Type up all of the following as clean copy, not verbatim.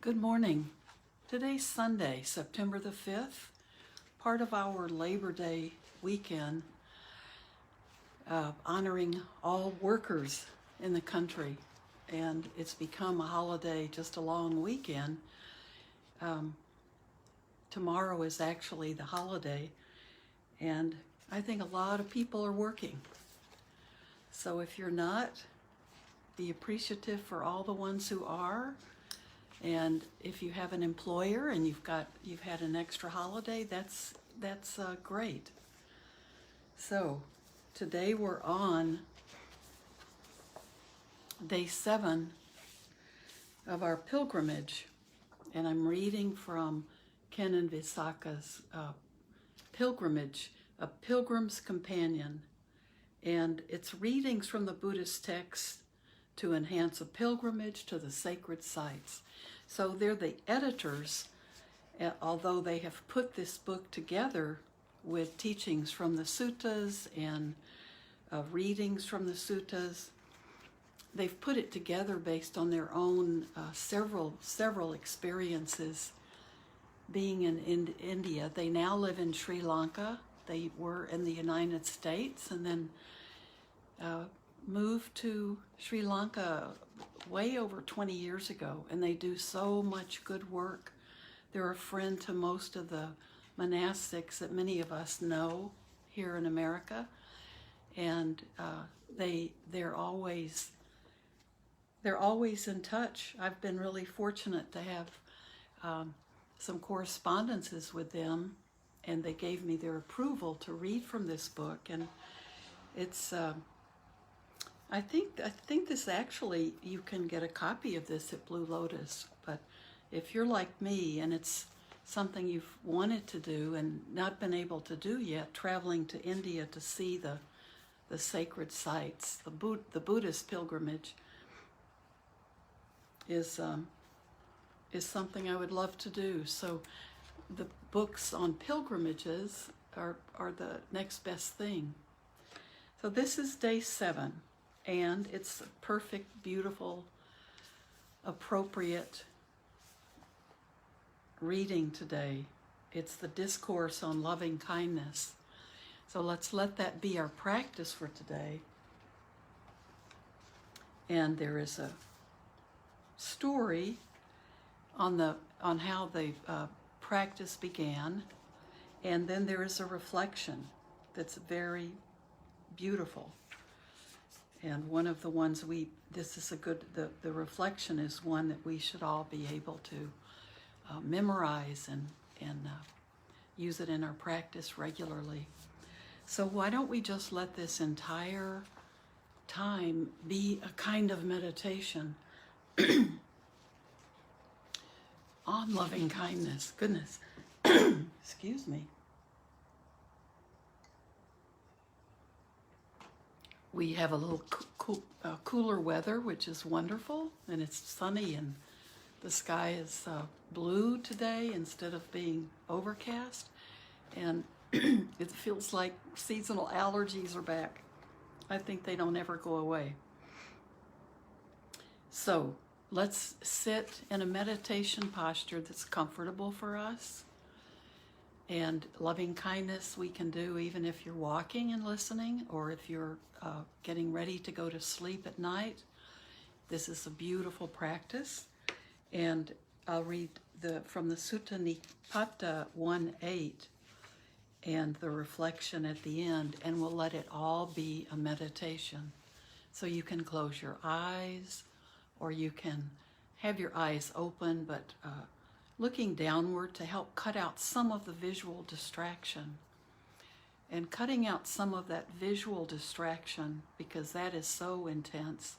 Good morning. Today's Sunday, September the 5th, part of our Labor Day weekend, honoring all workers in the country. And it's become a holiday, just a long weekend. Tomorrow is actually the holiday, and I think a lot of people are working. So if you're not, be appreciative for all the ones who are. And if you have an employer and you've had an extra holiday, that's great. So today we're on day 7 of our pilgrimage, and I'm reading from Ken and Visakha's Pilgrimage, A Pilgrim's Companion, and it's readings from the Buddhist texts to enhance a pilgrimage to the sacred sites. So they're the editors, although they have put this book together with teachings from the suttas and readings from the suttas. They've put it together based on their own several experiences being in India. They now live in Sri Lanka. They were in the United States and then moved to Sri Lanka way over 20 years ago, and they do so much good work. They're a friend to most of the monastics that many of us know here in America, and they're always in touch. I've been really fortunate to have some correspondences with them, and they gave me their approval to read from this book, and it's I think this actually, you can get a copy of this at Blue Lotus, but if you're like me and it's something you've wanted to do and not been able to do yet, traveling to India to see the sacred sites, the Buddhist pilgrimage is something I would love to do. So the books on pilgrimages are the next best thing. So this is day 7. And it's a perfect, beautiful, appropriate reading today. It's the Discourse on Lovingkindness. So let's let that be our practice for today. And there is a story on how the practice began, and then there is a reflection that's very beautiful. And one of the ones the reflection is one that we should all be able to memorize and use it in our practice regularly. So why don't we just let this entire time be a kind of meditation on loving kindness. Goodness, excuse me. We have a little cooler weather, which is wonderful, and it's sunny, and the sky is blue today instead of being overcast, and it feels like seasonal allergies are back. I think they don't ever go away. So let's sit in a meditation posture that's comfortable for us. And loving kindness we can do even if you're walking and listening, or if you're getting ready to go to sleep at night. This is a beautiful practice. And I'll read from the Sutta Nipata 1:8 and the reflection at the end, and we'll let it all be a meditation. So you can close your eyes, or you can have your eyes open, but looking downward to help cut out some of the visual distraction. And cutting out some of that visual distraction, because that is so intense,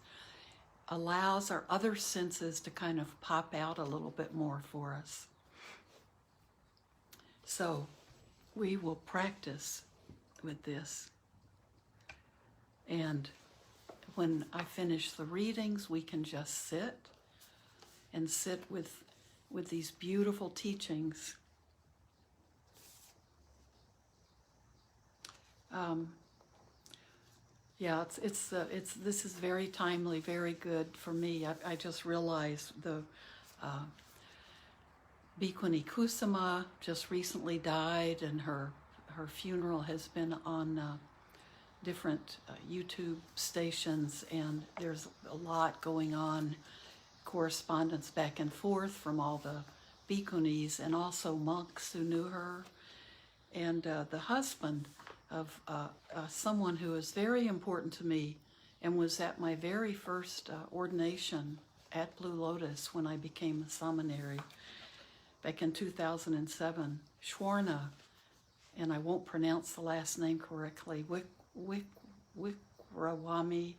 allows our other senses to kind of pop out a little bit more for us. So we will practice with this. And when I finish the readings, we can just sit with these beautiful teachings. This is very timely, very good for me. I just realized Bhikkhuni Kusama just recently died, and her funeral has been on different YouTube stations, and there's a lot going on, correspondence back and forth from all the bhikkhunis and also monks who knew her, and the husband of someone who is very important to me and was at my very first ordination at Blue Lotus when I became a seminary back in 2007, Shwarna, and I won't pronounce the last name correctly, Wikrawami,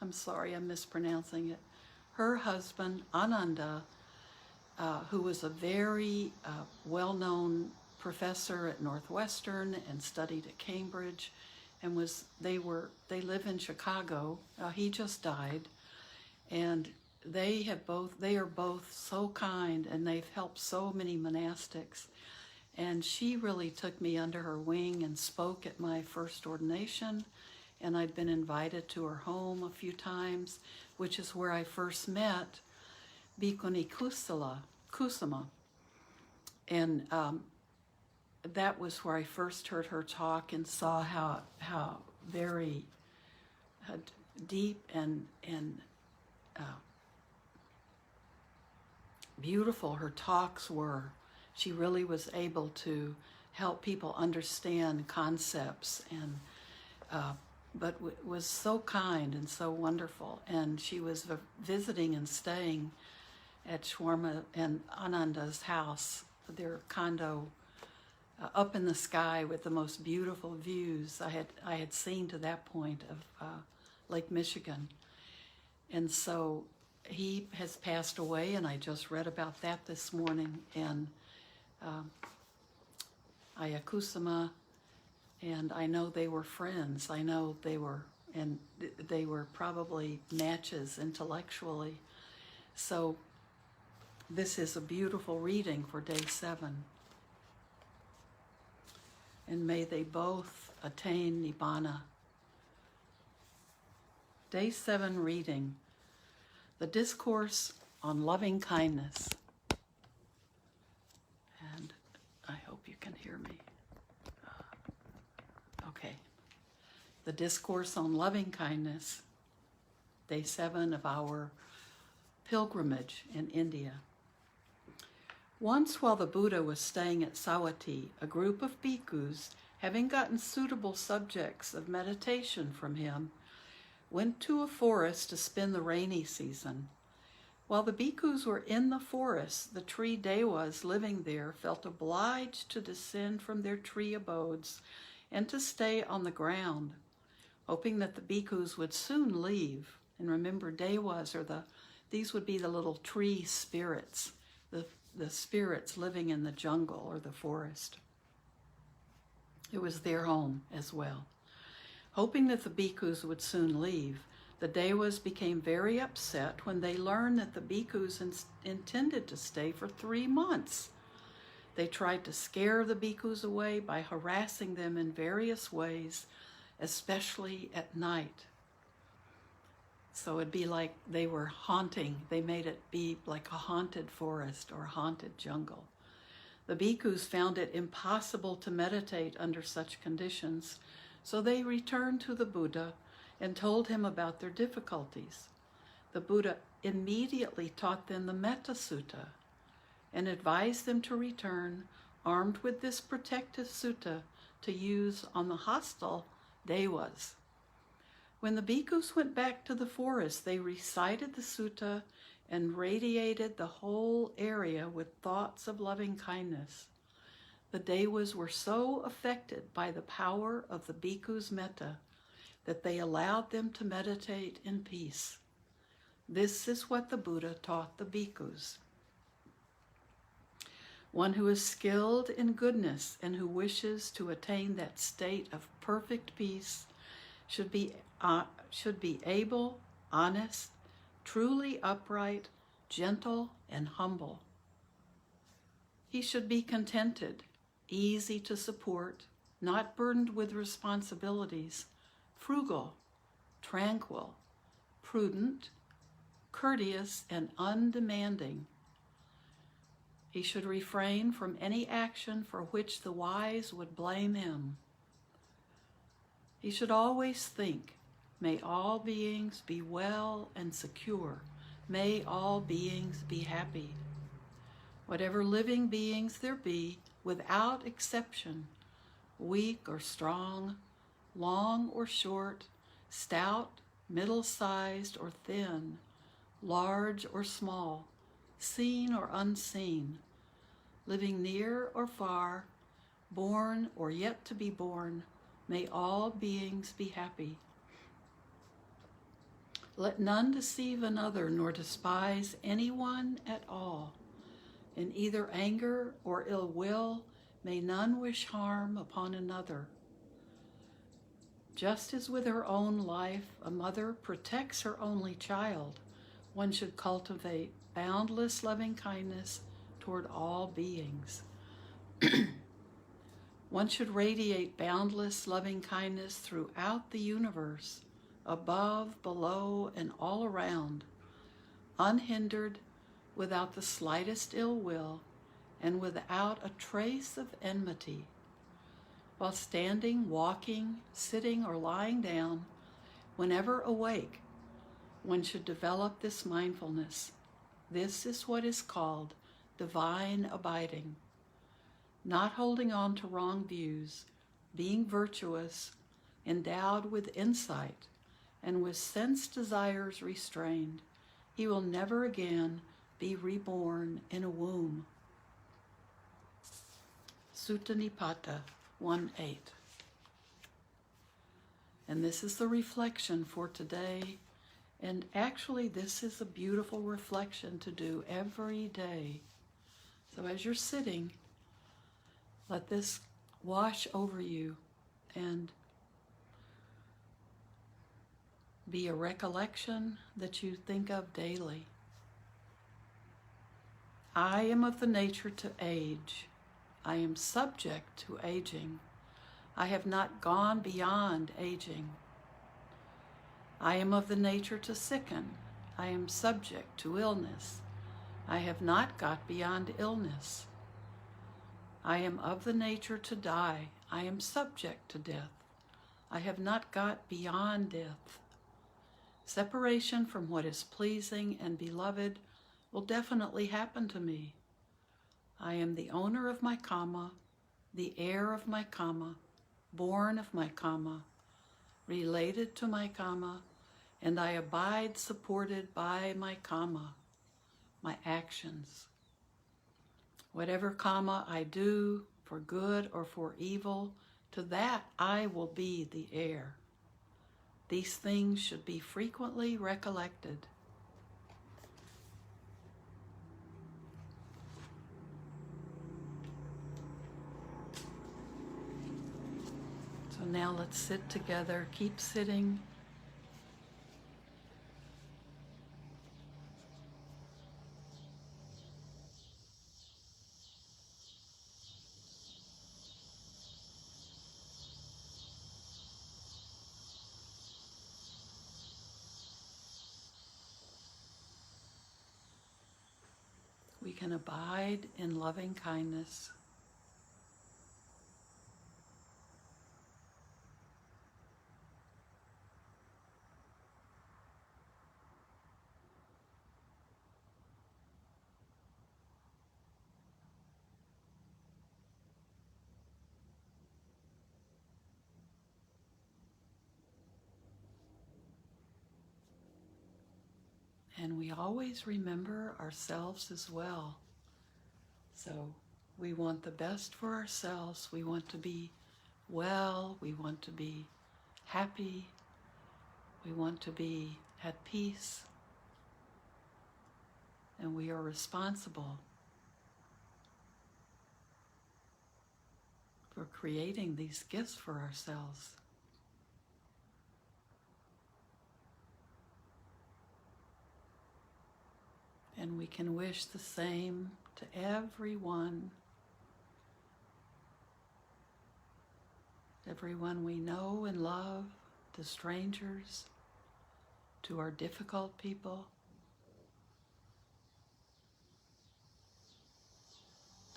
I'm sorry, I'm mispronouncing it. Her husband, Ananda, who was a very well-known professor at Northwestern and studied at Cambridge, and they live in Chicago. He just died, and they are both so kind, and they've helped so many monastics. And she really took me under her wing and spoke at my first ordination, and I'd been invited to her home a few times, which is where I first met Bhikkhuni Kusama. And that was where I first heard her talk and saw how very deep and beautiful her talks were. She really was able to help people understand concepts, and but was so kind and so wonderful. And she was visiting and staying at Shwarma and Ananda's house, their condo, up in the sky with the most beautiful views I had seen to that point of Lake Michigan. And so he has passed away, and I just read about that this morning. And Ayya Kusama, and I know they were friends. I know they were probably matches intellectually. So this is a beautiful reading for day 7. And may they both attain Nibbana. Day 7 reading, the Discourse on Lovingkindness. And I hope you can hear me. Okay. The Discourse on Lovingkindness, day 7 of our pilgrimage in India. Once while the Buddha was staying at Savatthi, a group of bhikkhus, having gotten suitable subjects of meditation from him, went to a forest to spend the rainy season. While the bhikkhus were in the forest, the tree devas living there felt obliged to descend from their tree abodes and to stay on the ground, hoping that the bhikkhus would soon leave. And remember, devas these would be the little tree spirits, the spirits living in the jungle or the forest. It was their home as well. Hoping that the bhikkhus would soon leave, the devas became very upset when they learned that the bhikkhus intended to stay for 3 months. They tried to scare the bhikkhus away by harassing them in various ways, especially at night. So it'd be like they were haunting. They made it be like a haunted forest or a haunted jungle. The bhikkhus found it impossible to meditate under such conditions, so they returned to the Buddha and told him about their difficulties. The Buddha immediately taught them the Metta Sutta and advised them to return armed with this protective sutta to use on the hostile devas. When the bhikkhus went back to the forest, they recited the sutta and radiated the whole area with thoughts of loving kindness. The devas were so affected by the power of the bhikkhus' metta that they allowed them to meditate in peace. This is what the Buddha taught the bhikkhus. One who is skilled in goodness and who wishes to attain that state of perfect peace should be able, honest, truly upright, gentle, and humble. He should be contented, easy to support, not burdened with responsibilities, frugal, tranquil, prudent, courteous, and undemanding. He should refrain from any action for which the wise would blame him. He should always think, may all beings be well and secure. May all beings be happy. Whatever living beings there be, without exception, weak or strong, long or short, stout, middle-sized or thin, large or small, seen or unseen, living near or far, born or yet to be born, may all beings be happy. Let none deceive another nor despise anyone at all. In either anger or ill will, may none wish harm upon another. Just as with her own life, a mother protects her only child, one should cultivate boundless loving kindness toward all beings. One should radiate boundless loving kindness throughout the universe, above, below, and all around, unhindered, without the slightest ill will, and without a trace of enmity. While standing, walking, sitting, or lying down, whenever awake, one should develop this mindfulness. This is what is called divine abiding. Not holding on to wrong views, being virtuous, endowed with insight, and with sense desires restrained, he will never again be reborn in a womb. Sutta Nipata 1:8. And this is the reflection for today. And actually, this is a beautiful reflection to do every day. So as you're sitting, let this wash over you and be a recollection that you think of daily. I am of the nature to age. I am subject to aging. I have not gone beyond aging. I am of the nature to sicken. I am subject to illness. I have not got beyond illness. I am of the nature to die. I am subject to death. I have not got beyond death. Separation from what is pleasing and beloved will definitely happen to me. I am the owner of my karma, the heir of my karma, born of my karma, related to my karma, and I abide supported by my karma, my actions. Whatever karma I do, for good or for evil, to that I will be the heir. These things should be frequently recollected. So now let's sit together. Keep sitting. We can abide in loving kindness. And we always remember ourselves as well. So we want the best for ourselves. We want to be well. We want to be happy. We want to be at peace. And we are responsible for creating these gifts for ourselves. And we can wish the same to everyone we know and love, to strangers, to our difficult people.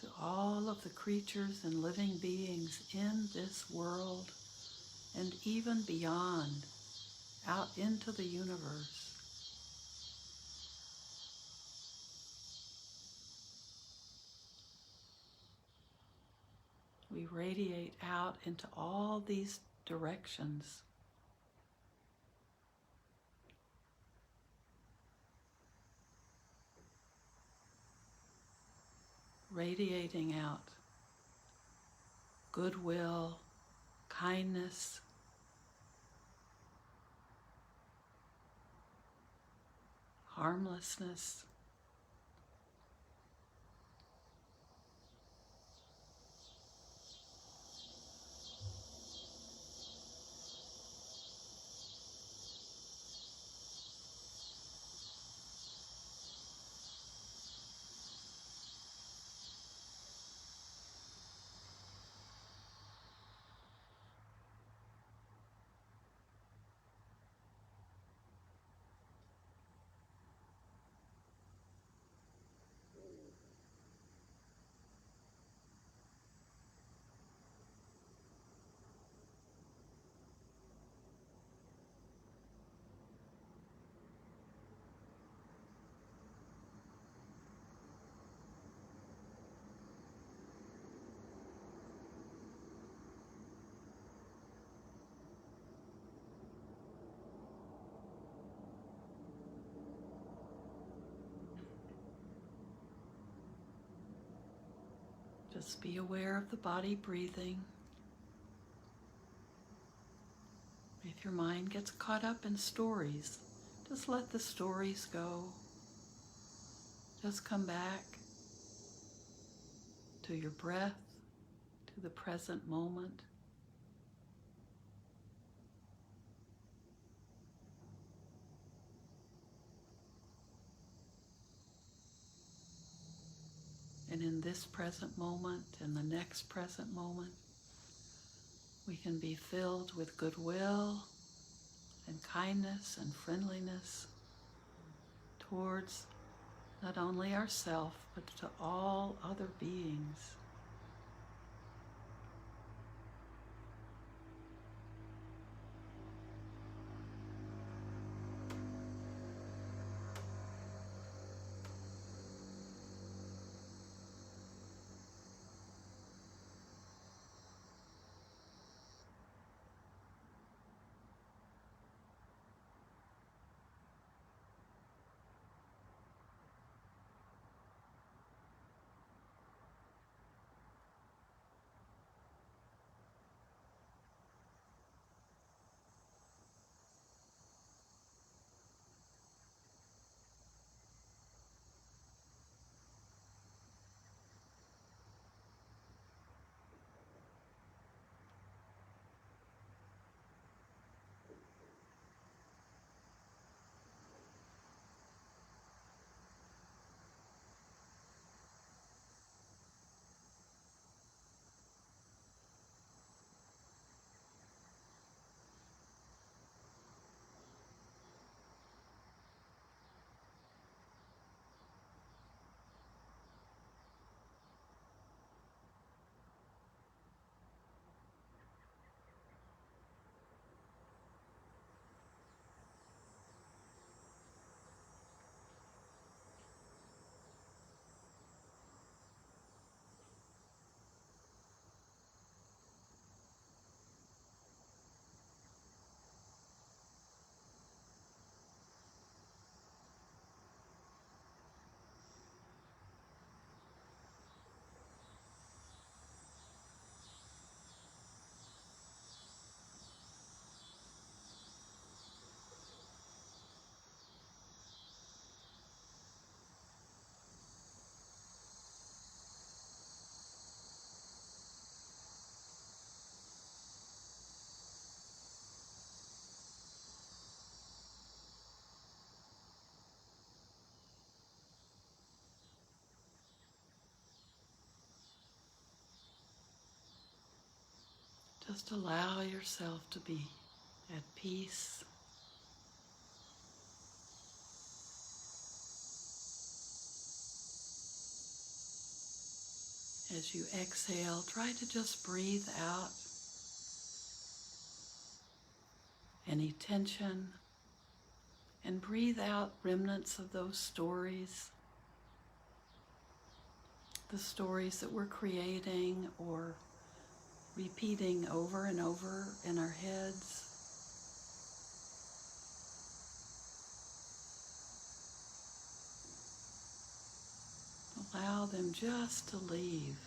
to all of the creatures and living beings in this world and even beyond, out into the universe. We radiate out into all these directions. Radiating out goodwill, kindness, harmlessness, just be aware of the body breathing. If your mind gets caught up in stories, just let the stories go. Just come back to your breath, to the present moment. And in this present moment and the next present moment, we can be filled with goodwill and kindness and friendliness towards not only ourselves, but to all other beings. Just allow yourself to be at peace. As you exhale, try to just breathe out any tension and breathe out remnants of those stories, the stories that we're creating or repeating over and over in our heads. Allow them just to leave.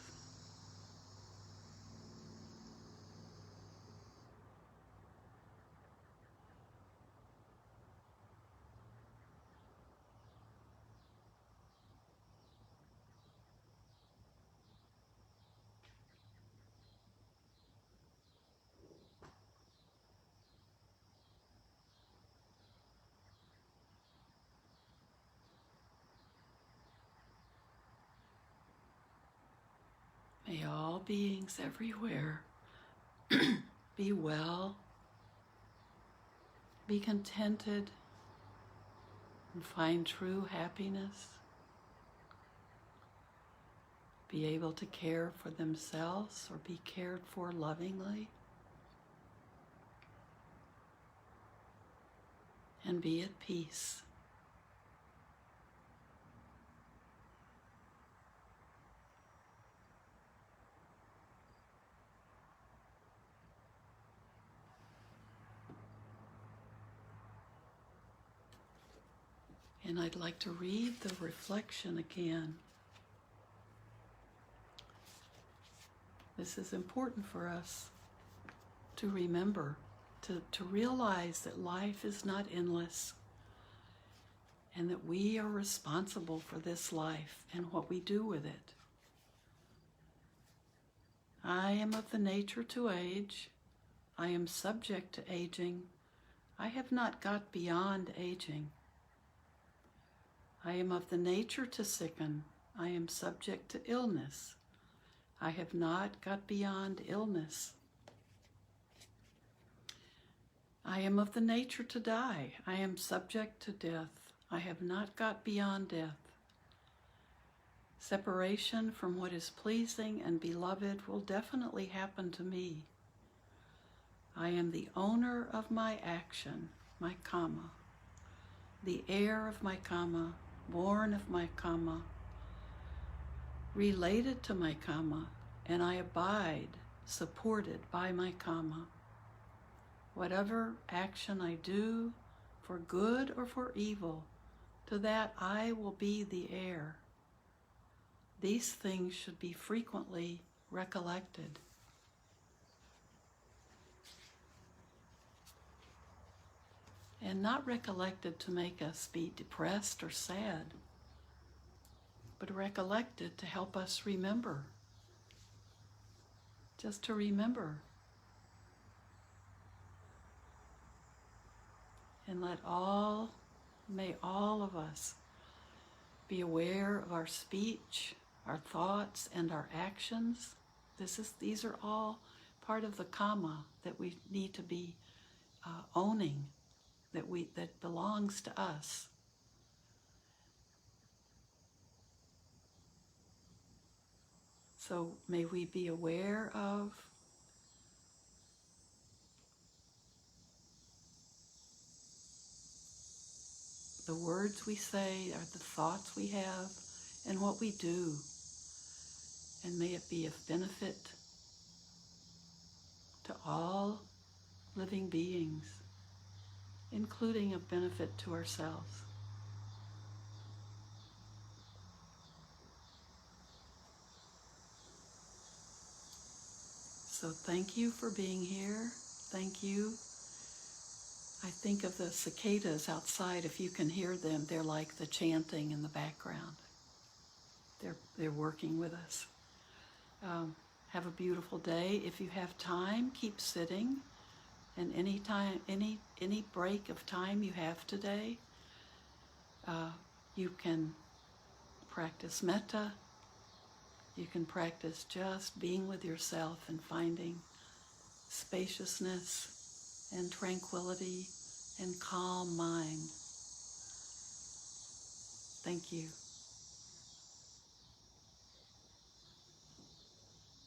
May all beings everywhere be well, be contented, and find true happiness, be able to care for themselves or be cared for lovingly, and be at peace. And I'd like to read the reflection again. This is important for us to remember, to realize that life is not endless and that we are responsible for this life and what we do with it. I am of the nature to age. I am subject to aging. I have not got beyond aging. I am of the nature to sicken. I am subject to illness. I have not got beyond illness. I am of the nature to die. I am subject to death. I have not got beyond death. Separation from what is pleasing and beloved will definitely happen to me. I am the owner of my action, my karma, the heir of my karma, born of my karma, related to my karma, and I abide, supported by my karma. Whatever action I do, for good or for evil, to that I will be the heir. These things should be frequently recollected. And not recollected to make us be depressed or sad, but recollected to help us remember. Just to remember. And may all of us be aware of our speech, our thoughts, and our actions. These are all part of the karma that we need to be owning, that belongs to us. So may we be aware of the words we say, or the thoughts we have, and what we do. And may it be of benefit to all living beings, including a benefit to ourselves. So thank you for being here. Thank you. I think of the cicadas outside. If you can hear them, they're like the chanting in the background. They're working with us. Have a beautiful day. If you have time, keep sitting. And any break of time you have today, you can practice metta. You can practice just being with yourself and finding spaciousness and tranquility and calm mind. Thank you.